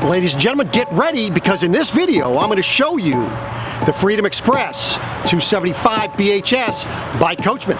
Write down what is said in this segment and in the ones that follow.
Ladies and gentlemen, get ready, because in this video I'm going to show you the Freedom Express 275 BHS by Coachmen.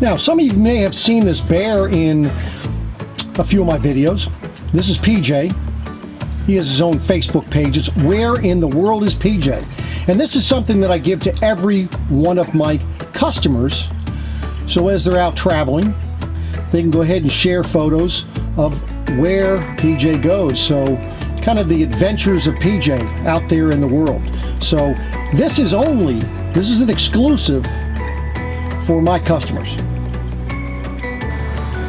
Now, some of you may have seen this bear in a few of my videos. This is PJ. He has his own Facebook page. It's Where in the World is PJ? And this is something that I give to every one of my customers. So as they're out traveling, they can go ahead and share photos of where PJ goes. So kind of the adventures of PJ out there in the world. So this is an exclusive for my customers.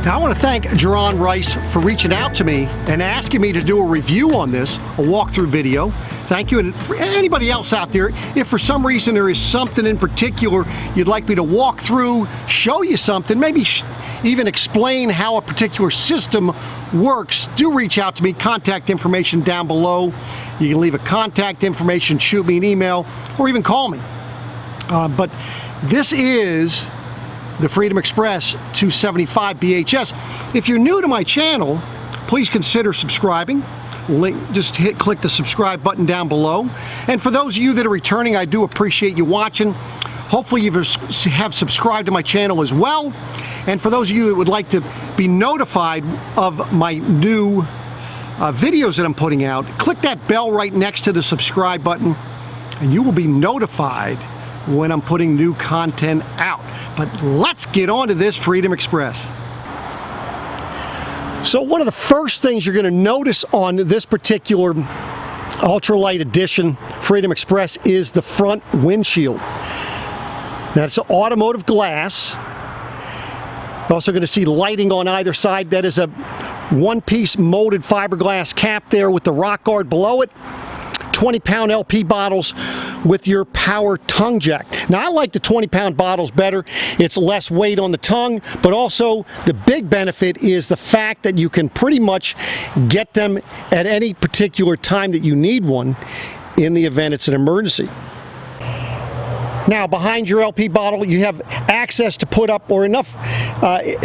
Now, I want to thank Jerron Rice for reaching out to me and asking me to do a review on this, a walkthrough video. Thank you. And for anybody else out there, if for some reason there is something in particular you'd like me to walk through, show you something, maybe even explain how a particular system works, do reach out to me. Contact information down below. You can leave a contact information, shoot me an email, or even call me. But this is the Freedom Express 275 BHS. If you're new to my channel, please consider subscribing. Click the subscribe button down below. And for those of you that are returning, I do appreciate you watching. Hopefully you have subscribed to my channel as well. And for those of you that would like to be notified of my new videos that I'm putting out, click that bell right next to the subscribe button and you will be notified when I'm putting new content out. But let's get on to this Freedom Express. So one of the first things you're going to notice on this particular ultralight edition Freedom Express is the front windshield. Now, it's automotive glass. You're also going to see lighting on either side. That is a one-piece molded fiberglass cap there with the rock guard below it. 20-pound LP bottles with your power tongue jack. Now, I like the 20-pound bottles better. It's less weight on the tongue, but also the big benefit is the fact that you can pretty much get them at any particular time that you need one in the event it's an emergency. Now, behind your LP bottle, you have access to put up, or enough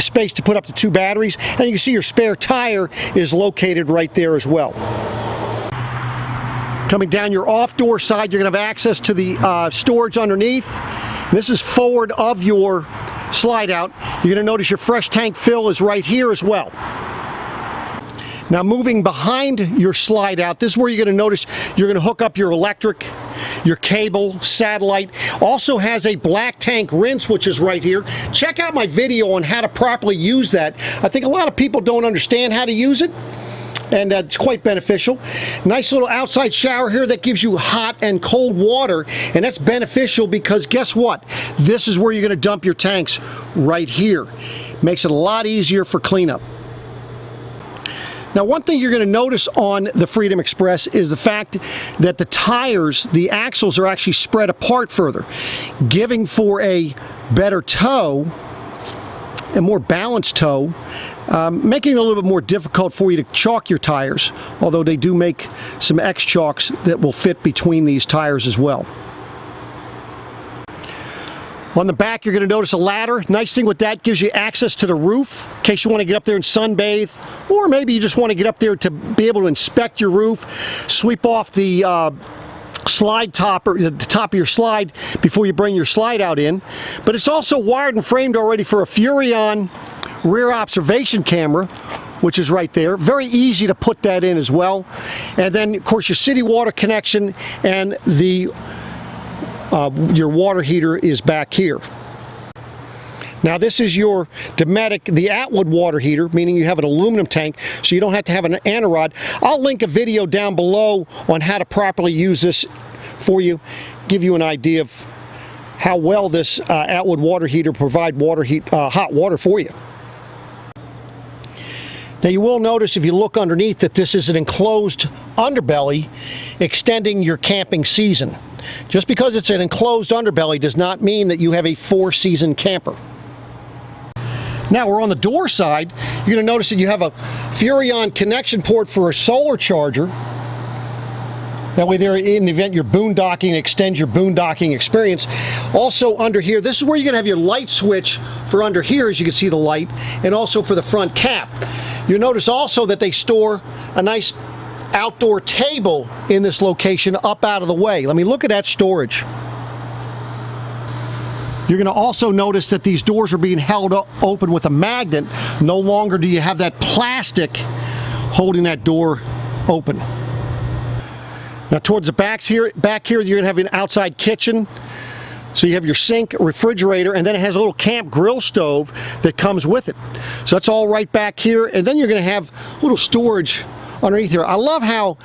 space to put up to 2 batteries, and you can see your spare tire is located right there as well. Coming down your off-door side, you're going to have access to the storage underneath. This is forward of your slide-out. You're going to notice your fresh tank fill is right here as well. Now, moving behind your slide-out, this is where you're going to notice you're going to hook up your electric, your cable, satellite. Also has a black tank rinse, which is right here. Check out my video on how to properly use that. I think a lot of people don't understand how to use it, and it's quite beneficial. Nice little outside shower here that gives you hot and cold water, and that's beneficial because guess what? This is where you're going to dump your tanks, right here. Makes it a lot easier for cleanup. Now, one thing you're going to notice on the Freedom Express is the fact that the tires, the axles, are actually spread apart further, giving for a better tow, a more balanced tow, making it a little bit more difficult for you to chalk your tires, although they do make some X-chalks that will fit between these tires as well. On the back, you're going to notice a ladder. Nice thing with that, gives you access to the roof in case you want to get up there and sunbathe, or maybe you just want to get up there to be able to inspect your roof, sweep off the slide topper, the top of your slide before you bring your slide out in. But it's also wired and framed already for a Furrion rear observation camera, which is right there. Very easy to put that in as well. And then, of course, your city water connection and the your water heater is back here. Now this is your Dometic, the Atwood water heater, meaning you have an aluminum tank, so you don't have to have an antirod. I'll link a video down below on how to properly use this for you, give you an idea of how well this Atwood water heater provide hot water for you. Now you will notice if you look underneath that this is an enclosed underbelly extending your camping season. Just because it's an enclosed underbelly does not mean that you have a 4-season camper. Now we're on the door side. You're going to notice that you have a Furrion connection port for a solar charger. That way there, in the event you're boondocking, extends your boondocking experience. Also under here, this is where you're going to have your light switch for under here, as you can see the light, and also for the front cap. You'll notice also that they store a nice outdoor table in this location up out of the way. Let me look at that storage. You're going to also notice that these doors are being held open with a magnet. No longer do you have that plastic holding that door open. Now towards the back here, you're going to have an outside kitchen. So you have your sink, refrigerator, and then it has a little camp grill stove that comes with it. So that's all right back here, and then you're going to have a little storage underneath here. I love how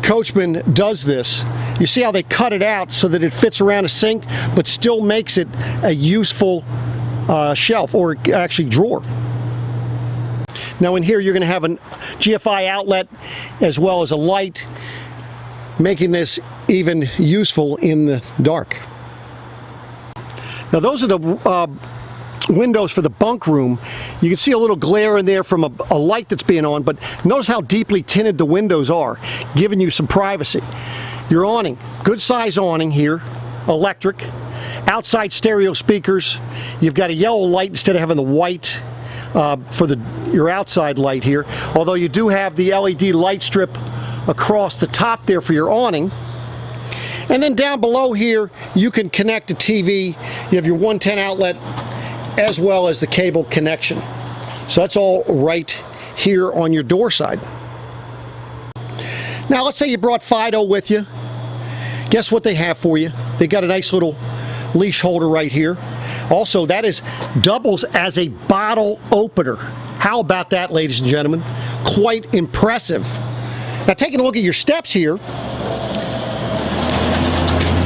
Coachmen does this. You see how they cut it out so that it fits around a sink, but still makes it a useful shelf, or actually drawer. Now in here you're going to have a GFI outlet as well as a light, making this even useful in the dark. Now those are the windows for the bunk room. You can see a little glare in there from a light that's being on, but notice how deeply tinted the windows are, giving you some privacy. Your awning, good size awning here, electric, outside stereo speakers. You've got a yellow light instead of having the white for your outside light here, although you do have the LED light strip across the top there for your awning. And then down below here, you can connect a TV. You have your 110 outlet as well as the cable connection. So that's all right here on your door side. Now let's say you brought Fido with you. Guess what they have for you? They got a nice little leash holder right here. Also, that doubles as a bottle opener. How about that, ladies and gentlemen? Quite impressive. Now taking a look at your steps here,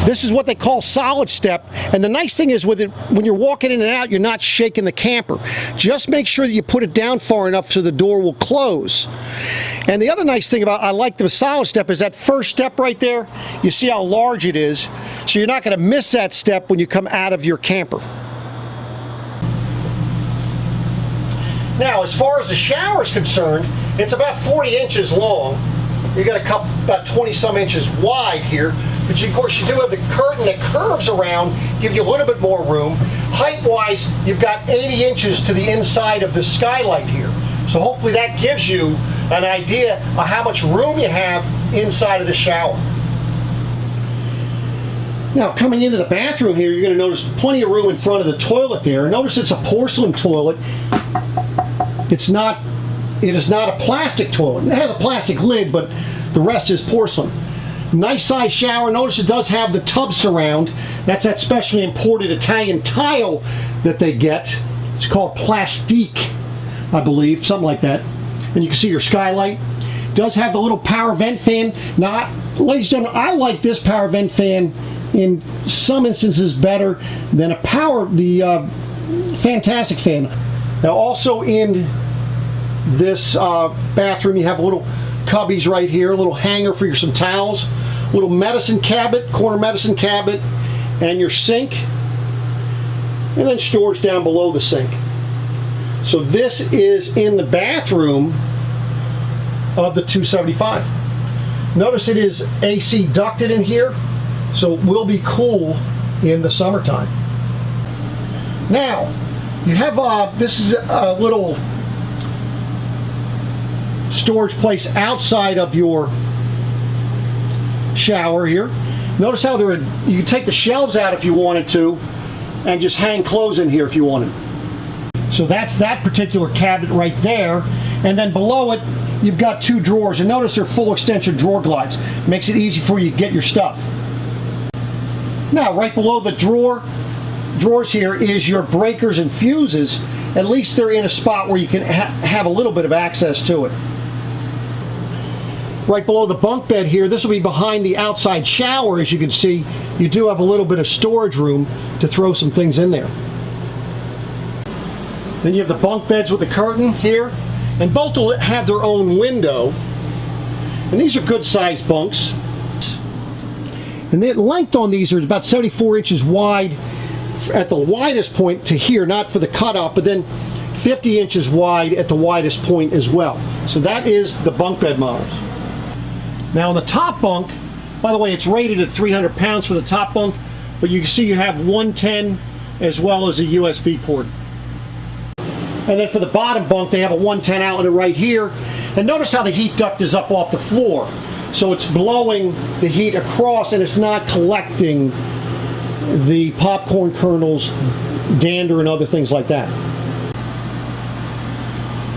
this is what they call solid step, and the nice thing is with it, when you're walking in and out, you're not shaking the camper. Just make sure that you put it down far enough so the door will close. And the other nice thing about I like the solid step is that first step right there, you see how large it is, so you're not going to miss that step when you come out of your camper. Now, as far as the shower is concerned, it's about 40 inches long. You got a couple, about 20 some inches wide here, but of course you do have the curtain that curves around, give you a little bit more room. Height wise, you've got 80 inches to the inside of the skylight here. So hopefully that gives you an idea of how much room you have inside of the shower. Now coming into the bathroom here, you're going to notice plenty of room in front of the toilet there. Notice it's a porcelain toilet. It is not a plastic toilet. It has a plastic lid, but the rest is porcelain. Nice size shower. Notice it does have the tub surround. That's that specially imported Italian tile that they get. It's called Plastique, I believe, something like that. And you can see your skylight. It does have the little power vent fan. Now, ladies and gentlemen, I like this power vent fan in some instances better than the Fantastic fan. Now also in this bathroom, you have little cubbies right here, a little hanger for some towels, little medicine cabinet, corner medicine cabinet, and your sink, and then storage down below the sink. So this is in the bathroom of the 275. Notice it is AC ducted in here, so it will be cool in the summertime. Now, you have, this is a little storage place outside of your shower here. Notice how you can take the shelves out if you wanted to and just hang clothes in here if you wanted. So that's that particular cabinet right there, and then below it you've got 2 drawers, and notice they're full extension drawer glides. Makes it easy for you to get your stuff. Now right below the drawers here is your breakers and fuses. At least they're in a spot where you can have a little bit of access to it. Right below the bunk bed here, this will be behind the outside shower. As you can see, you do have a little bit of storage room to throw some things in there. Then you have the bunk beds with the curtain here, and both will have their own window. And these are good sized bunks. And the length on these are about 74 inches wide at the widest point to here, not for the cutoff, but then 50 inches wide at the widest point as well. So that is the bunk bed models. Now on the top bunk, by the way, it's rated at 300 pounds for the top bunk, but you can see you have 110 as well as a USB port. And then for the bottom bunk, they have a 110 outlet right here. And notice how the heat duct is up off the floor. So it's blowing the heat across and it's not collecting the popcorn kernels, dander, and other things like that.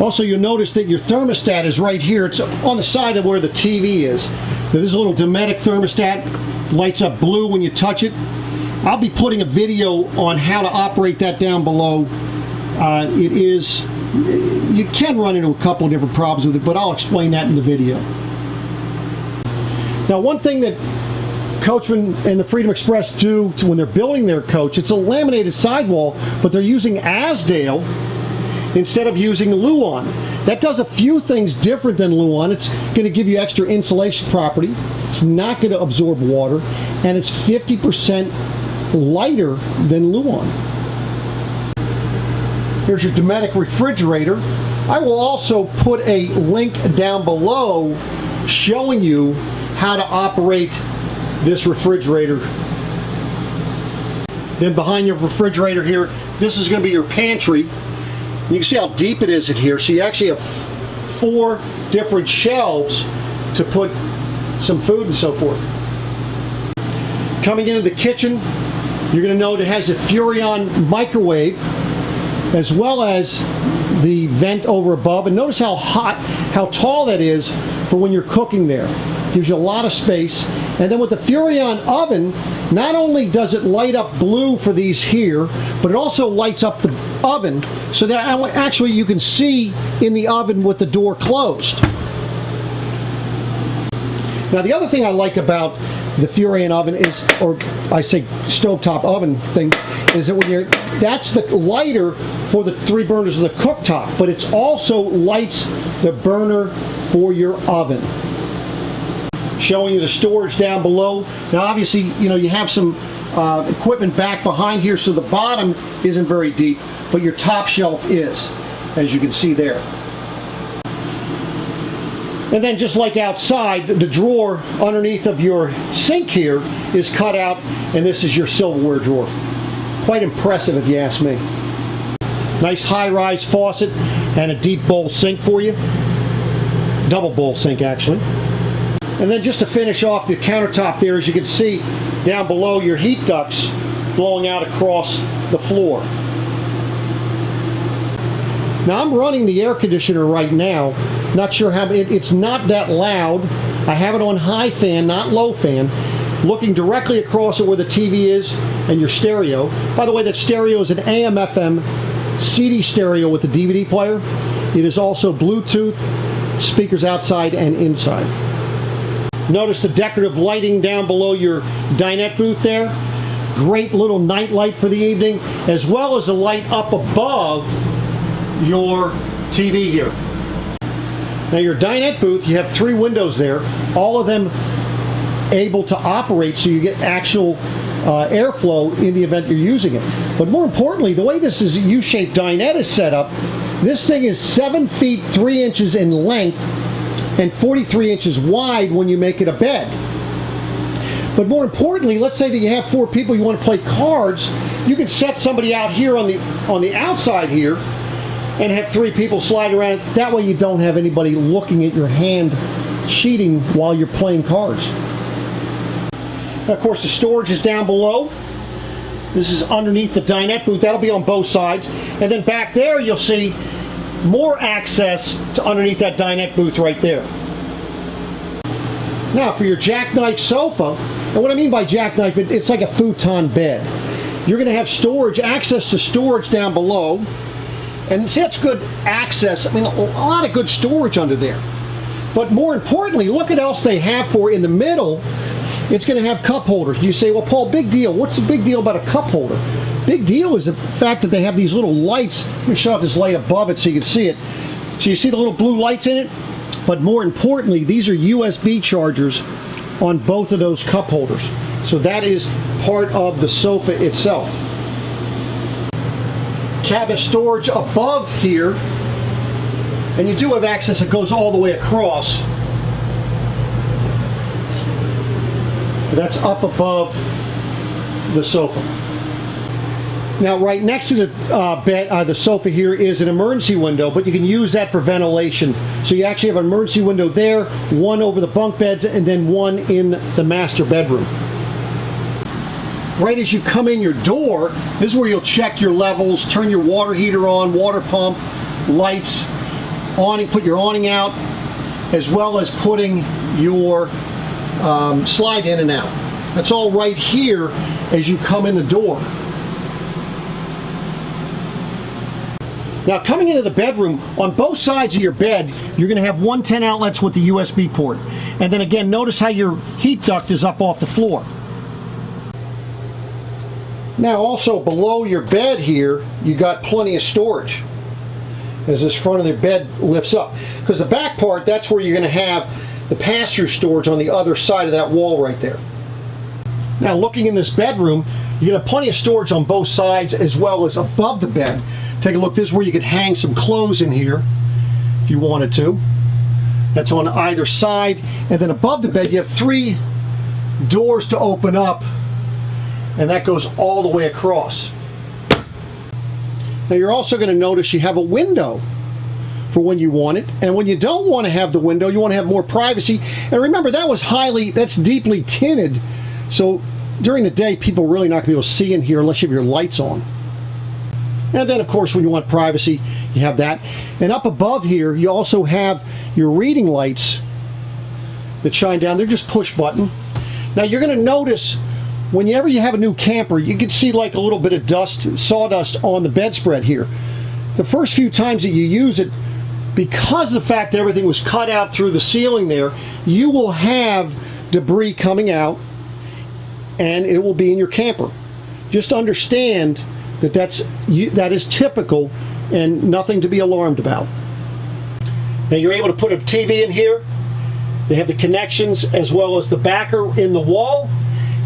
Also, you'll notice that your thermostat is right here. It's on the side of where the TV is. There's a little Dometic thermostat, lights up blue when you touch it. I'll be putting a video on how to operate that down below. You can run into a couple of different problems with it, but I'll explain that in the video. Now, one thing that Coachmen and the Freedom Express do when they're building their coach, it's a laminated sidewall, but they're using Azdale instead of using Luan. That does a few things different than Luan. It's going to give you extra insulation property. It's not going to absorb water, and it's 50% lighter than Luan. Here's your Dometic refrigerator. I will also put a link down below showing you how to operate this refrigerator. Then behind your refrigerator here, this is going to be your pantry. You can see how deep it is in here. So you actually have 4 different shelves to put some food and so forth. Coming into the kitchen, you're going to note it has a Furrion microwave as well as the vent over above. And notice how tall that is for when you're cooking there. Gives you a lot of space. And then with the Furrion oven, not only does it light up blue for these here, but it also lights up the oven so that actually you can see in the oven with the door closed. Now the other thing I like about the Furrion oven is, or I say stovetop oven thing, is that when that's the lighter for the 3 burners of the cooktop, but it's also lights the burner for your oven. Showing you the storage down below. Now obviously, you have some equipment back behind here, so the bottom isn't very deep, but your top shelf is, as you can see there. And then just like outside, the drawer underneath of your sink here is cut out, and this is your silverware drawer. Quite impressive if you ask me. Nice high-rise faucet and a deep bowl sink for you. Double bowl sink actually. And then just to finish off the countertop there, as you can see down below, your heat ducts blowing out across the floor. Now I'm running the air conditioner right now. Not sure how, it's not that loud. I have it on high fan, not low fan, looking directly across at where the TV is and your stereo. By the way, that stereo is an AM/FM CD stereo with a DVD player. It is also Bluetooth, speakers outside and inside. Notice the decorative lighting down below your dinette booth there. Great little night light for the evening, as well as a light up above your TV here. Now your dinette booth, you have 3 windows there, all of them able to operate so you get actual airflow in the event you're using it. But more importantly, the way this is U-shaped dinette is set up, this thing is 7 feet 3 inches in length and 43 inches wide when you make it a bed. But more importantly, let's say that you have 4 people, you want to play cards, You can set somebody out here on the outside here and have 3 people slide around. That way you don't have anybody looking at your hand cheating while you're playing cards. Now, of course, the storage is down below. This is underneath the dinette booth. That'll be on both sides. And then back there you'll see more access to underneath that dinette booth right there. Now for your jackknife sofa, and what I mean by jackknife, it's like a futon bed. You're going to have storage, access to storage down below. And see, that's good access. I mean, a lot of good storage under there. But more importantly, look at what else they have for in the middle. It's going to have cup holders. You say, well, Paul, big deal. What's the big deal about a cup holder? Big deal is the fact that they have these little lights. Let me shut off this light above it so you can see it. So you see the little blue lights in it? But more importantly, these are USB chargers on both of those cup holders. So that is part of the sofa itself. Cabinet storage above here, and you do have access that goes all the way across. That's up above the sofa. Now, right next to the sofa here is an emergency window, but you can use that for ventilation. So you actually have an emergency window there, one over the bunk beds, and then one in the master bedroom. Right as you come in your door, this is where you'll check your levels, turn your water heater on, water pump, lights, awning, put your awning out, as well as putting your slide in and out. That's all right here as you come in the door. Now, coming into the bedroom, on both sides of your bed, you're going to have 110 outlets with the USB port. And then again, notice how your heat duct is up off the floor. Now, also below your bed here, you got plenty of storage as this front of the bed lifts up. Because the back part, that's where you're going to have the pass-through storage on the other side of that wall right there. Now, looking in this bedroom, you have plenty of storage on both sides as well as above the bed. Take a look. This is where you could hang some clothes in here if you wanted to. That's on either side. And then above the bed, you have 3 doors to open up, and that goes all the way across. Now, you're also going to notice you have a window for when you want it, and when you don't want to have the window, you want to have more privacy. And remember, that's deeply tinted, so during the day people are really not going to be able to see in here unless you have your lights on. And then, of course, when you want privacy, you have that. And up above here, you also have your reading lights that shine down. They're just push button. Now, you're going to notice whenever you have a new camper, you can see like a little bit of dust, sawdust on the bedspread here. The first few times that you use it, because of the fact that everything was cut out through the ceiling there, you will have debris coming out, and it will be in your camper. Just understand that that is typical and nothing to be alarmed about. Now, you're able to put a TV in here. They have the connections as well as the backer in the wall,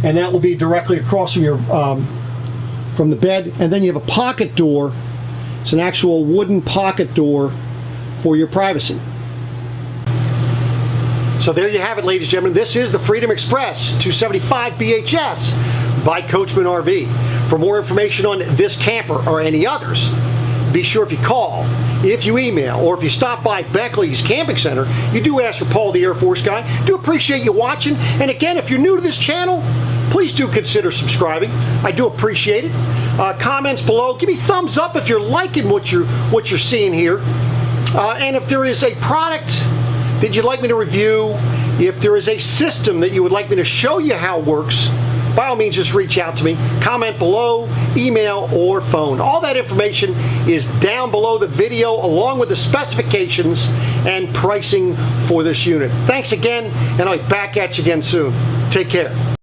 and that will be directly across from your from the bed. And then you have a pocket door. It's an actual wooden pocket door for your privacy. So there you have it, ladies and gentlemen. This is the Freedom Express 275 BHS by Coachmen RV. For more information on this camper or any others, be sure if you call, if you email, or if you stop by Beckley's Camping Center, you do ask for Paul the Air Force Guy. Do appreciate you watching. And again, if you're new to this channel, please do consider subscribing. I do appreciate it. Comments below. Give me thumbs up if you're liking what you're seeing here. And if there is a product that you'd like me to review, if there is a system that you would like me to show you how it works, by all means, just reach out to me. Comment below, email, or phone. All that information is down below the video, along with the specifications and pricing for this unit. Thanks again, and I'll be back at you again soon. Take care.